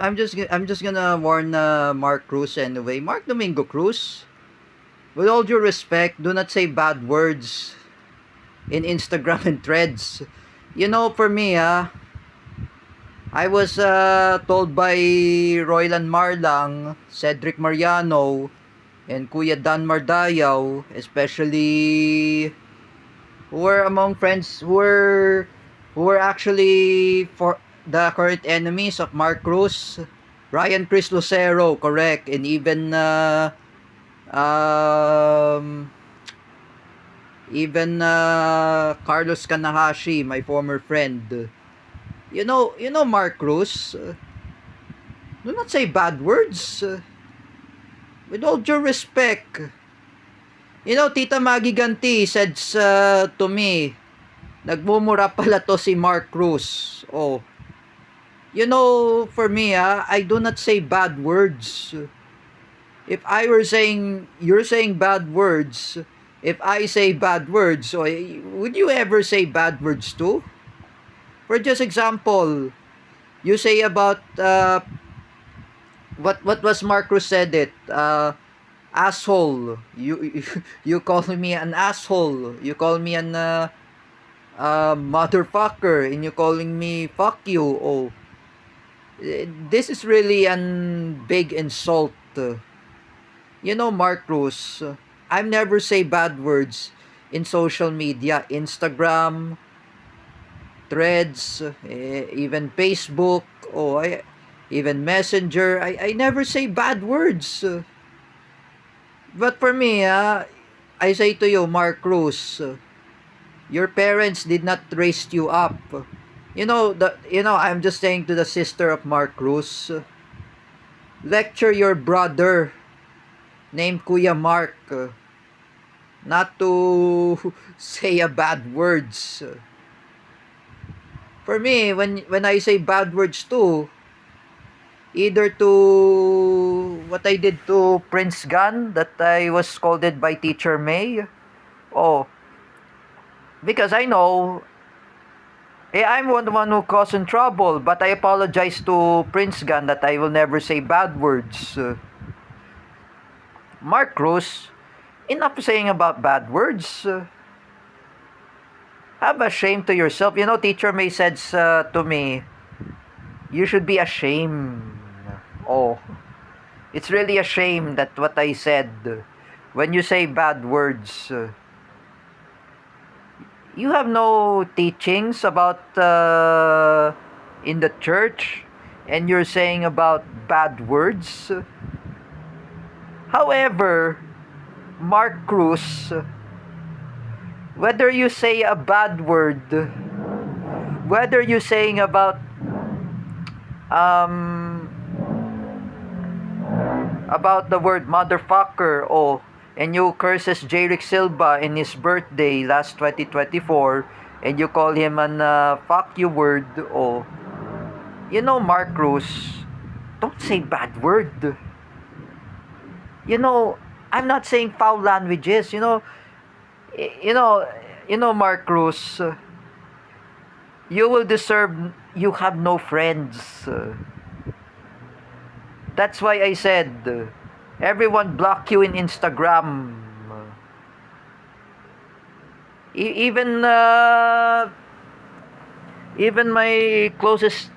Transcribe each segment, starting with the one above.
I'm just gonna warn Mark Cruz anyway. Mark Domingo Cruz, with all due respect, do not say bad words in Instagram and threads. You know, for me, I was told by Roylan Marlang, Cedric Mariano, and Kuya Dan Mardayaw, especially who were among friends who were actually for the current enemies of Mark Cruz, Ryan Chris Lucero, correct, and even um, Carlos Kanahashi, my former friend. You know Mark Cruz. Do not say bad words. With all due respect. You know, Tita Maggie Ganti said to me, nagmumura pala to si Mark Cruz. Oh, you know, for me, I do not say bad words. If I were saying, you're saying bad words, if I say bad words, so would you ever say bad words too? For just example, you say about, what was Marcos said it, asshole. You call me an asshole. You call me an motherfucker, and you calling me fuck you. Oh, this is really an big insult. You know, Marcos, I never say bad words in social media, Instagram, Threads, even Facebook, even Messenger. I never say bad words. But for me, I say to you, Mark Cruz, your parents did not raise you up. I'm just saying to the sister of Mark Cruz, lecture your brother named Kuya Mark, not to say a bad words. For me, when I say bad words too, either to what I did to Prince Gun, that I was scolded by Teacher May. Oh, because I know, I'm the one who caused in trouble, but I apologize to Prince Gun that I will never say bad words. Mark Cruz, enough saying about bad words. Have a shame to yourself. You know, Teacher May said to me, you should be ashamed. Oh, it's really a shame that what I said. When you say bad words, you have no teachings about in the church, and you're saying about bad words. However, Mark Cruz, whether you say a bad word, whether you're saying about the word motherfucker, and you curses Jerick Silva in his birthday last 2024, and you call him an fuck you word, you know, Mark Cruz, don't say bad word. You know, I'm not saying foul languages. You know, Mark Cruz, you will deserve. You have no friends. That's why I said, everyone block you in Instagram. Even my closest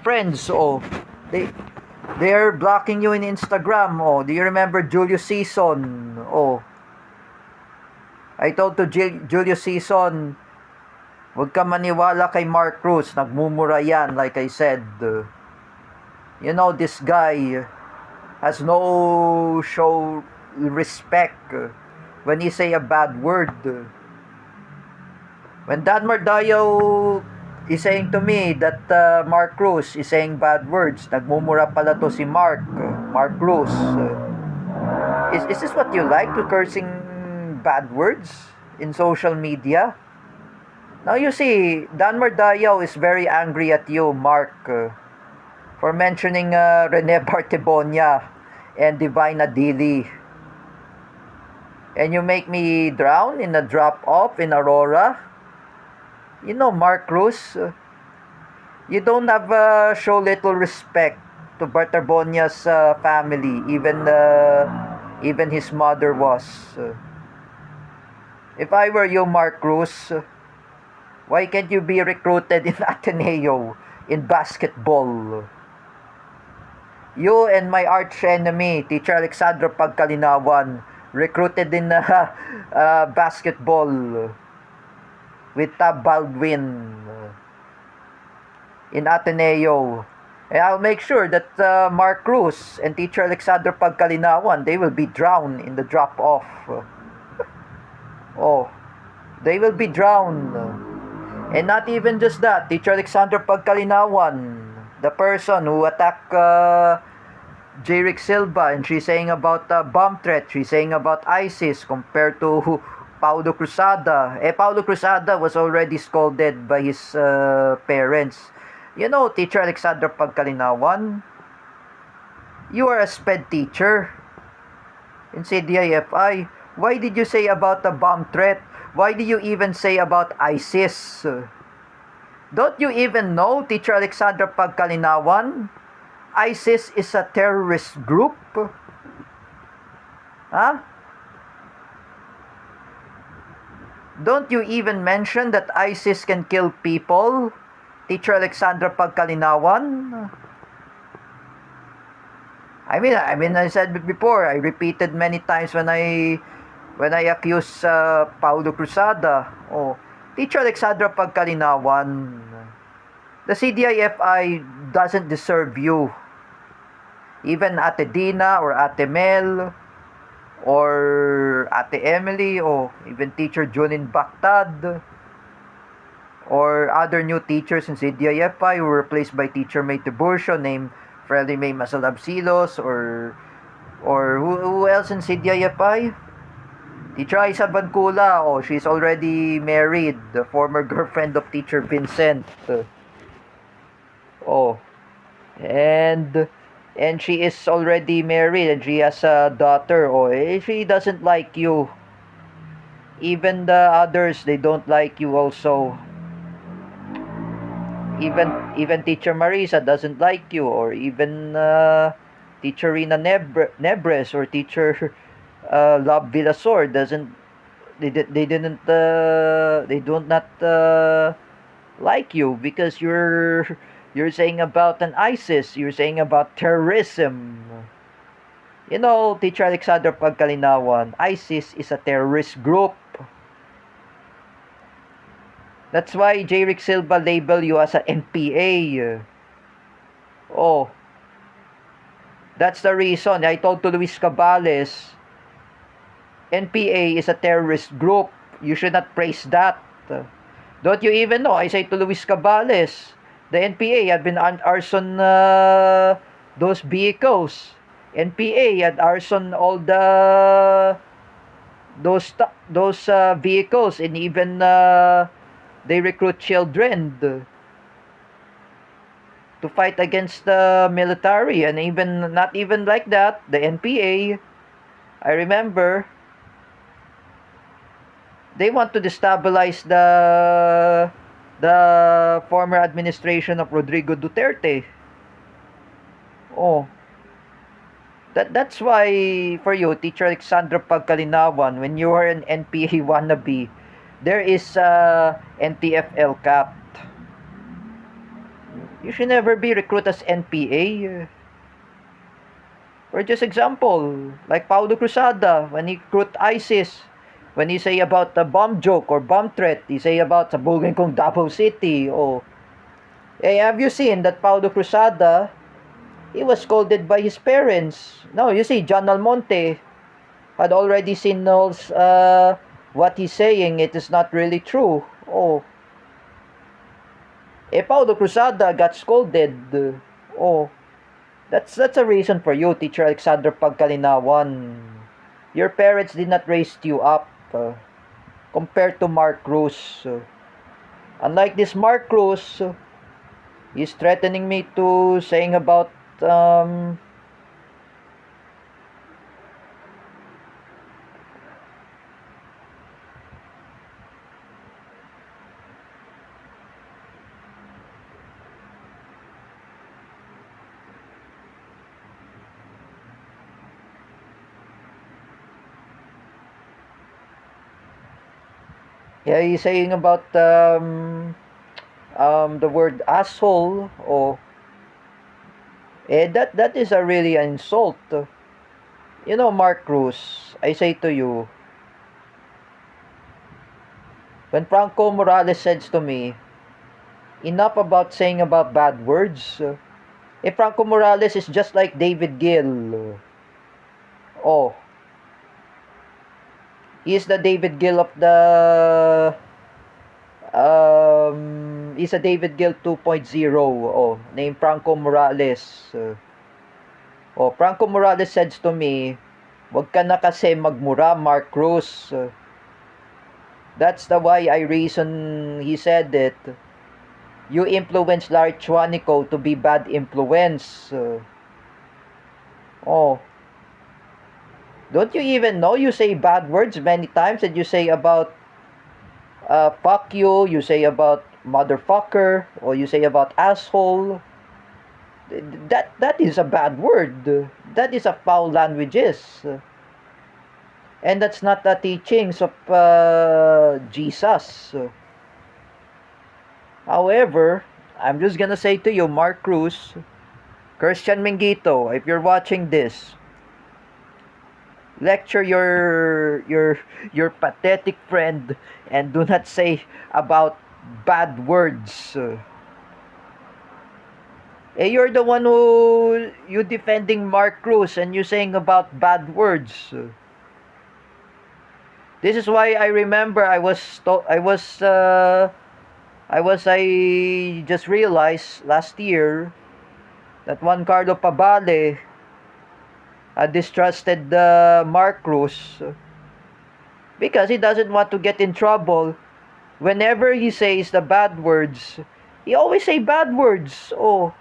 friends, they they're blocking you in Instagram. Do you remember Julius Season? I told to Julius Season, huwag ka maniwala kay Mark Cruz, nagmumura yan, like I said. You know, this guy has no show respect when he say a bad word. When Dan Mardayo is saying to me that Mark Cruz is saying bad words, nagmumura pala to si Mark Cruz. Is this what you like, to cursing bad words in social media? Now you see, Dan Mardayo is very angry at you, Mark, for mentioning Rene Bartebonia and Divine Adili. And you make me drown in a drop-off in Aurora. You know, Mark Cruz, you don't have show little respect to Bartabonia's family. Even his mother was. If I were you, Mark Cruz, why can't you be recruited in Ateneo in basketball? You and my arch enemy, Teacher Alexandra Pagkalinawan, recruited in basketball with Tab Baldwin in Ateneo. And I'll make sure that Mark Cruz and Teacher Alexandra Pagkalinawan, they will be drowned in the drop-off. Oh, they will be drowned. And not even just that, Teacher Alexandra Pagkalinawan, the person who attacked Jerick Silva, and she's saying about bomb threat, she's saying about ISIS compared to Paulo Cruzada. Paulo Cruzada was already scolded by his parents. You know, Teacher Alexandra Pagkalinawan, you are a SPED teacher in CDIFI. Why did you say about the bomb threat? Why do you even say about ISIS? Don't you even know, Teacher Alexandra Pagkalinawan, ISIS is a terrorist group? Huh? Don't you even mention that ISIS can kill people, Teacher Alexandra Pagkalinawan? I mean, I said before, I repeated many times when I accused Paulo Cruzada. Oh, Teacher Alexandra Pagkalinawan, the CDIFI doesn't deserve you. Even Ate Dina or Ate Mel or Ate Emily or even Teacher Junin Bactad or other new teachers in CDIFI who were replaced by Teacher May Tiburcio named Freddy May Masalabsilos or who else in CDIFI? Teacher Aiza Bancula, oh, she's already married, the former girlfriend of Teacher Vincent. Oh, and she is already married and she has a daughter. Oh, she doesn't like you. Even the others, they don't like you also. Even Teacher Marisa doesn't like you, or even Teacher Rina Nebres or Teacher Love Villasor doesn't. They do not like you because you're saying about an ISIS, you're saying about terrorism. You know, Teacher Alexandra Pagkalinawan, ISIS is a terrorist group. That's why Jerick Silva label you as a NPA. Oh, that's the reason. I told to Luis Cabales, NPA is a terrorist group. You should not praise that. Don't you even know? I say to Luis Cabales, the NPA had been arson those vehicles. NPA had arson all those vehicles, and even they recruit children to fight against the military, and even not even like that, the NPA, I remember, they want to destabilize the former administration of Rodrigo Duterte. Oh, that's why for you, Teacher Alexandra Pagkalinawan, when you are an NPA wannabe, there is NTFL cap. You should never be recruited as NPA. For just example, like Paulo Cruzada, when he recruit ISIS, when he say about the bomb joke or bomb threat, he say about sabugin kong Davao City. Oh, have you seen that Paulo Cruzada, he was scolded by his parents? No, you see, John Almonte had already seen what he's saying. It is not really true. Oh, Paulo Cruzada got scolded. Oh, that's a reason for you, Teacher Alexandra Pagkalinawan. Your parents did not raise you up compared to Mark Cruz. Unlike this Mark Cruz, he's threatening me to saying about Yeah, he's saying about the word asshole. Oh, that is a really an insult. You know, Mark Cruz, I say to you, when Franco Morales says to me, enough about saying about bad words. If Franco Morales is just like David Gill. Oh, he is the David Gill of the he's a David Gill 2.0. Oh, named Franco Morales. Franco Morales says to me, wag ka na kasi magmura, Mark Cruz. That's the why I reason he said it. You influence Larry Chuanico to be bad influence. Oh, don't you even know you say bad words many times that you say about fuck you say about motherfucker, or you say about asshole. That is a bad word. That is a foul languages. And that's not the teachings of Jesus. However, I'm just gonna say to you, Mark Cruz, Christian Mingito, if you're watching this, lecture your pathetic friend and do not say about bad words. You're the one who you defending Mark Cruz and you saying about bad words. This is why I remember I just realized last year that Juan Carlo Pabale distrusted Mark Cruz because he doesn't want to get in trouble. Whenever he says the bad words, he always say bad words. Oh,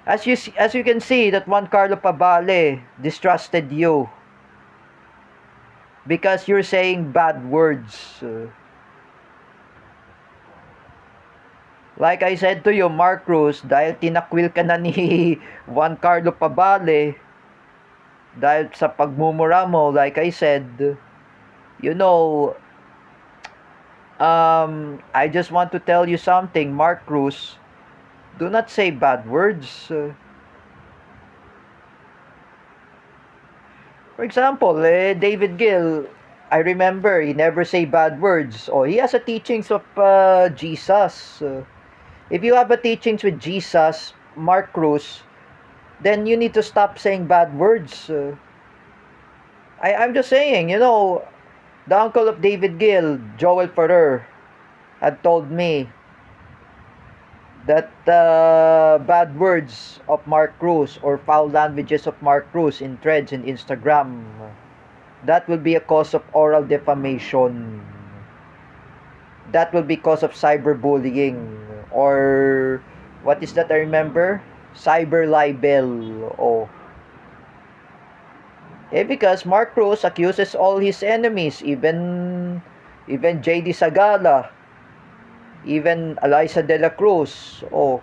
as you can see that Juan Carlo Pabale distrusted you because you're saying bad words. Like I said to you, Mark Cruz, dahil tinakwil ka na ni Juan Carlo Pabale, dahil sa pagmumura mo, like I said, you know, I just want to tell you something, Mark Cruz, do not say bad words. For example, David Gill, I remember he never say bad words. Oh, he has a teachings of Jesus. If you have a teachings with Jesus, Mark Cruz, then you need to stop saying bad words. I'm just saying, you know, the uncle of David Gill, Joel Ferrer, had told me that bad words of Mark Cruz or foul languages of Mark Cruz in threads in Instagram, that will be a cause of oral defamation. That will be cause of cyberbullying, or what is that I remember? Cyber libel. Oh. Because Mark Cruz accuses all his enemies, even JD Sagala, even Eliza De La Cruz, oh,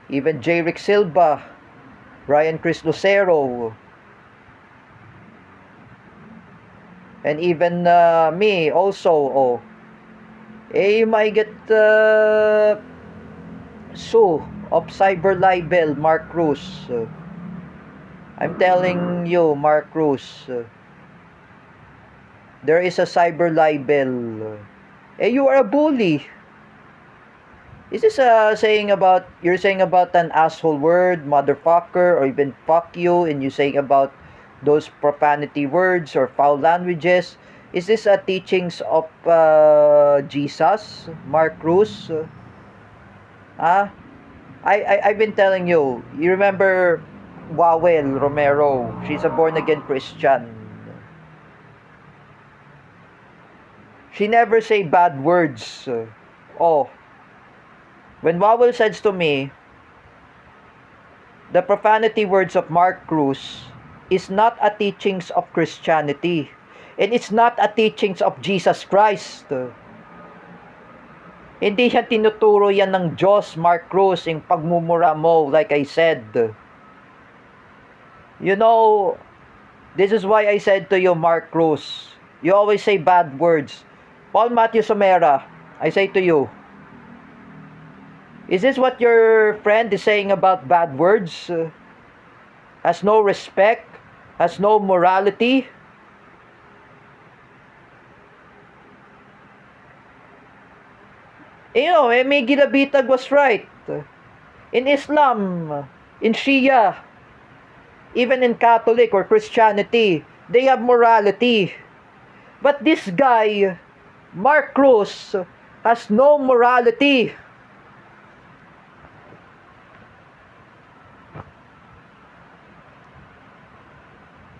even J. Rick Silva, Brian Chris Lucero, and even me also. Oh, you might get sue of cyber libel, Mark Cruz. I'm telling you, Mark Cruz, there is a cyber libel. You are a bully. Is this you're saying about an asshole word, motherfucker, or even fuck you, and you saying about those profanity words or foul languages? Is this a teachings of Jesus, Mark Cruz? I've been telling you. You remember Wawel Romero? She's a born again Christian. She never say bad words. Oh, when Wawel says to me, the profanity words of Mark Cruz is not a teachings of Christianity, and it's not a teachings of Jesus Christ. Hindi siya tinuturo yan ng Diyos, Mark Cruz, yung pagmumura mo, like I said. You know, this is why I said to you, Mark Cruz, you always say bad words. Paul Matthew Somera, I say to you, is this what your friend is saying about bad words? Has no respect? Has no morality? Miggy Labitag was right. In Islam, in Shia, even in Catholic or Christianity, they have morality. But this guy, Mark Cruz, has no morality.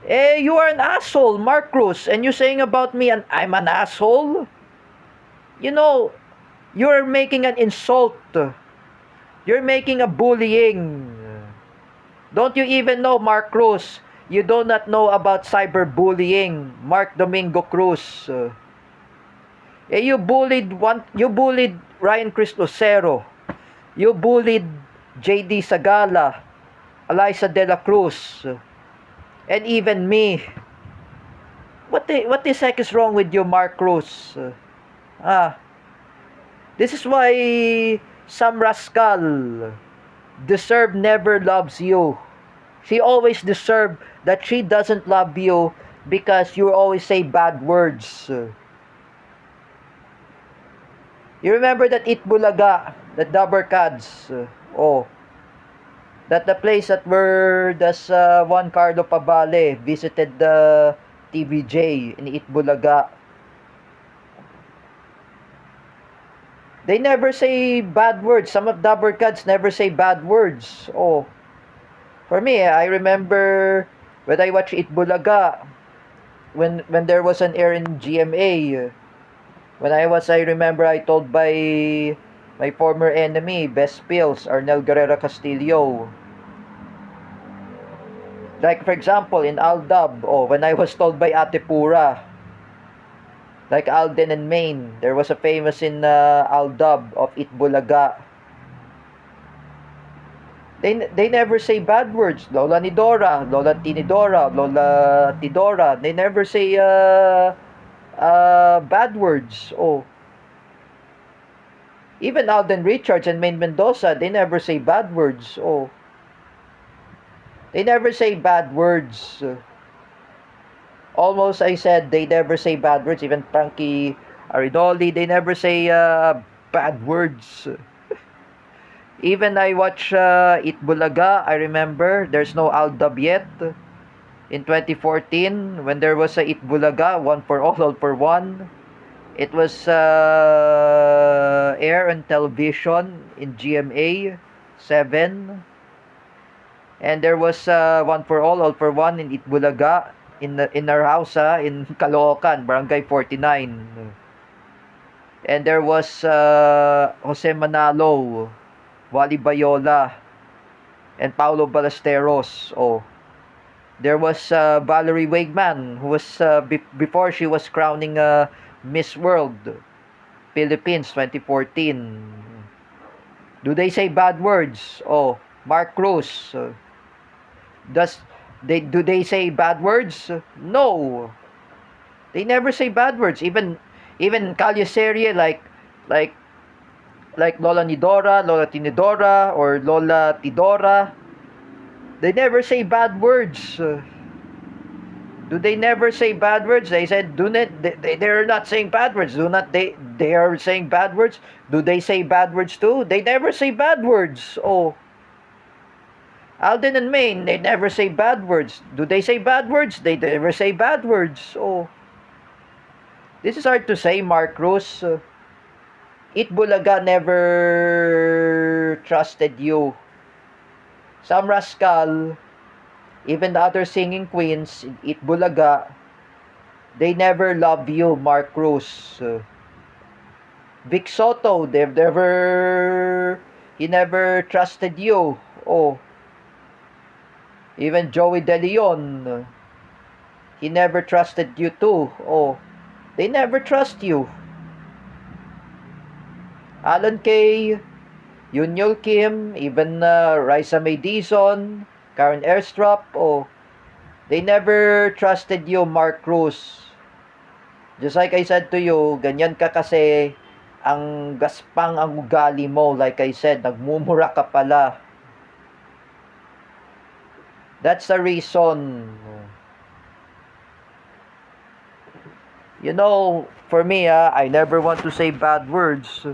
You are an asshole, Mark Cruz, and you're saying about me, and I'm an asshole? You're making an insult. You're making a bullying. Don't you even know, Mark Cruz? You do not know about cyberbullying, Mark Domingo Cruz. You bullied Ryan Cristosero. You bullied JD Sagala, Eliza De La Cruz, and even me. What the heck is wrong with you, Mark Cruz? This is why Sam Rascal deserve never loves you. She always deserve that she doesn't love you because you always say bad words. You remember that Itbulaga, that Dabarkads, that the place that where das Juan Carlo Pabale visited the TVJ in Itbulaga. They never say bad words. Some of Dabarkads never say bad words. For me, I remember when I watched Itbulaga, when there was an air in GMA, I remember I told by my former enemy, Best Pills, Arnel Guerrero Castillo. Like for example, in Aldab, when I was told by Ate Pura, like Alden and Maine, there was a famous in Aldab of Itbulaga. They never say bad words. Lola Nidora, Lola Tinidora, Lola Tidora. They never say bad words. Even Alden Richards and Maine Mendoza, they never say bad words. They never say bad words. Almost I said they never say bad words. Even Frankie Aridoli, they never say bad words. Even I watch Itbulaga, I remember there's no Aldab yet. In 2014, when there was a Itbulaga, one for all for one. It was air on television in GMA 7. And there was one for all for one in Itbulaga in our house in Caloocan, Barangay 49. And there was Jose Manalo, Wally Bayola, and Paulo Ballesteros. There was Valerie Wegman, who was before she was crowning Miss World Philippines 2014. Do they say bad words? Mark Cruz. Do they say bad words? No. They never say bad words. Even Calle Serie, like Lola Nidora, Lola Tinidora, or Lola Tidora, they never say bad words. Do they never say bad words? They said, they're not saying bad words. They are saying bad words. Do they say bad words too? They never say bad words. Alden and Maine, they never say bad words. Do they say bad words? They never say bad words. This is hard to say, Mark Cruz. Itbulaga never trusted you. Sam Rascal, even the other singing queens in Itbulaga, they never love you, Mark Cruz. Vic Soto, he never trusted you. Even Joey De Leon, he never trusted you too. They never trust you. Alan Kay, Yunyul Kim, even Raisa May Dizon, Karen Airstrap, they never trusted you, Mark Cruz. Just like I said to you, ganyan ka kasi ang gaspang ang ugali mo. Like I said, nagmumura ka pala. That's the reason. You know, for me, I never want to say bad words.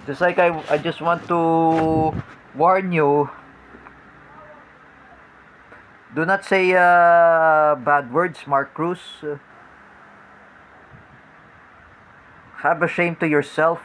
Just like I just want to warn you, do not say bad words, Mark Cruz. Have a shame to yourself.